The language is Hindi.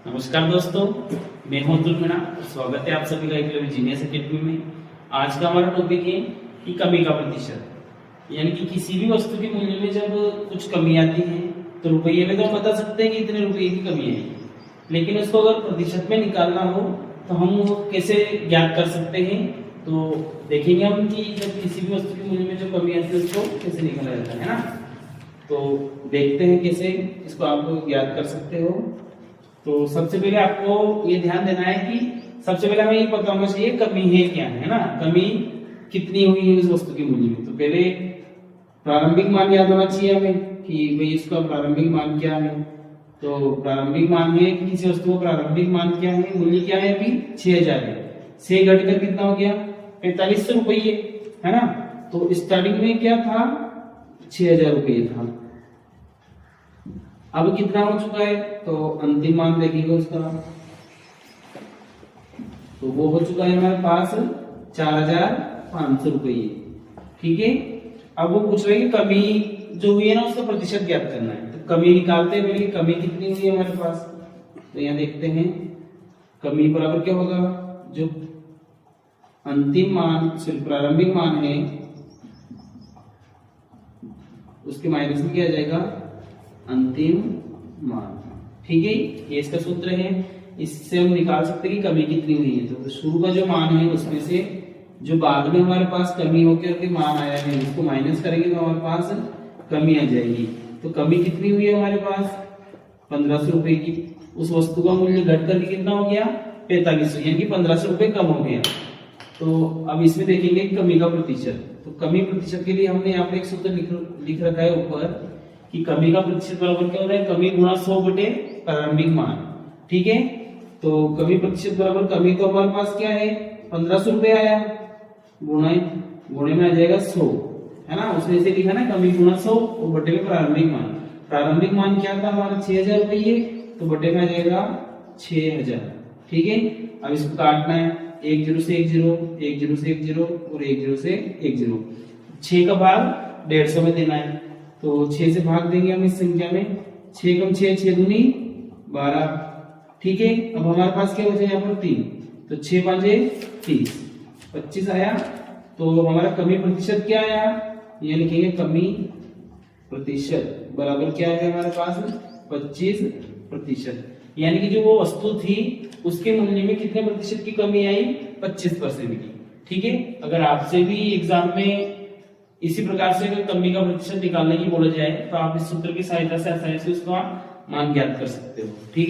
नमस्कार दोस्तों, मैं हूं अतुल मीणा। स्वागत है आप सभी का एकलव्य जीनियस एकेडमी में। आज का हमारा टॉपिक है कि कमी का प्रतिशत, यानी कि किसी भी वस्तु के मूल्य में जब कुछ कमी आती है तो रुपये में तो हम बता सकते हैं कि इतने रुपये की कमी है, लेकिन उसको अगर प्रतिशत में निकालना हो तो हम वो कैसे ज्ञात कर सकते हैं। तो देखेंगे हम कि जब किसी भी वस्तु के मूल्य में जो कमी आती है उसको कैसे निकाला जाता है ना। तो देखते हैं कैसे इसको आप ज्ञात कर सकते हो। तो सबसे पहले आपको ये ध्यान देना है कि सबसे पहले हमें ये पता होना चाहिए कमी है क्या है ना, कमी कितनी हुई है उस वस्तु के मूल्य में। तो पहले प्रारंभिक मान याद होना चाहिए हमें कि भाई इसका प्रारंभिक मान क्या है। तो प्रारंभिक मान है कि किसी वस्तु का प्रारंभिक मान क्या है, मूल्य क्या है, अभी 6000 है। से घटकर कितना हो गया, 4500 रुपये है ना। तो स्टार्टिंग में क्या था, 6000 रुपये था। अब कितना हो चुका है, तो अंतिम मान देखेंगे उसका, तो वो हो चुका है हमारे पास 4500 रुपये। ठीक है। अब वो पूछ रहे हैं कि कमी जो हुई है ना उसका प्रतिशत ज्ञात करना है। तो कमी निकालते हैं पहले, कमी कितनी हुई है हमारे पास। तो यहाँ देखते हैं कमी बराबर क्या होगा, जो अंतिम मान प्रारंभिक मान है उसके माइनस में क्या आ जाएगा, अंतिम मान। ठीक है, ये इसका सूत्र है। इससे हम निकाल सकते हैं कि कमी कितनी हुई है। तो शुरू का जो मान है उसमें से जो बाद में हमारे पास कमी होकर के मान आया है उसको माइनस करेंगे तो हमारे पास कमी आ जाएगी। तो कमी कितनी हुई है हमारे पास, 1500 रुपए की। उस वस्तु का मूल्य घट करके कितना हो गया, 4500, यानी कि 1500 रुपए कम हो गया। तो अब इसमें देखेंगे कमी का प्रतिशत। तो कमी प्रतिशत के लिए हमने यहाँ पे एक सूत्र लिख रखा है ऊपर कि कमी का प्रतिशत बराबर क्या होता है, कमी गुणा 100 बटे प्रारंभिक मान। ठीक है। तो कमी प्रतिशत बराबर कमी तो हमारे पास क्या है, 1500 रुपए आया, गुणे में आ जाएगा 100 है ना। उसने इसे लिखा ना कमी गुणा 100 और बटे में प्रारंभिक मान। प्रारंभिक मान क्या था हमारा 6000 रुपये, तो बटे में आ जाएगा 6000। ठीक है। अब इसको काटना है, 1 0 से 1 0, 1 0 से 1 0 और 1 0 से 1 0। 6 का भाग 150 में देना है, तो 6 से भाग देंगे हम इस संख्या में। 6 कम 6, 6 दूनी 12। ठीक है। अब हमारे पास क्या बचा यहाँ पर 3, तो 6 5 30, 25 आया। तो हमारा कमी प्रतिशत क्या आया, ये लिखेंगे कमी प्रतिशत बराबर क्या है हमारे पास, 25%। यानी कि जो वो वस्तु थी उसके मूल्य में कितने प्रतिशत की कमी आई, 25% की। ठीक है। अगर आपसे भी एग्जाम में इसी प्रकार से अगर कमी का प्रतिशत निकालने की बोला जाए तो आप इस सूत्र की सहायता से आसानी से उसका मान ज्ञात कर सकते हो। ठीक है।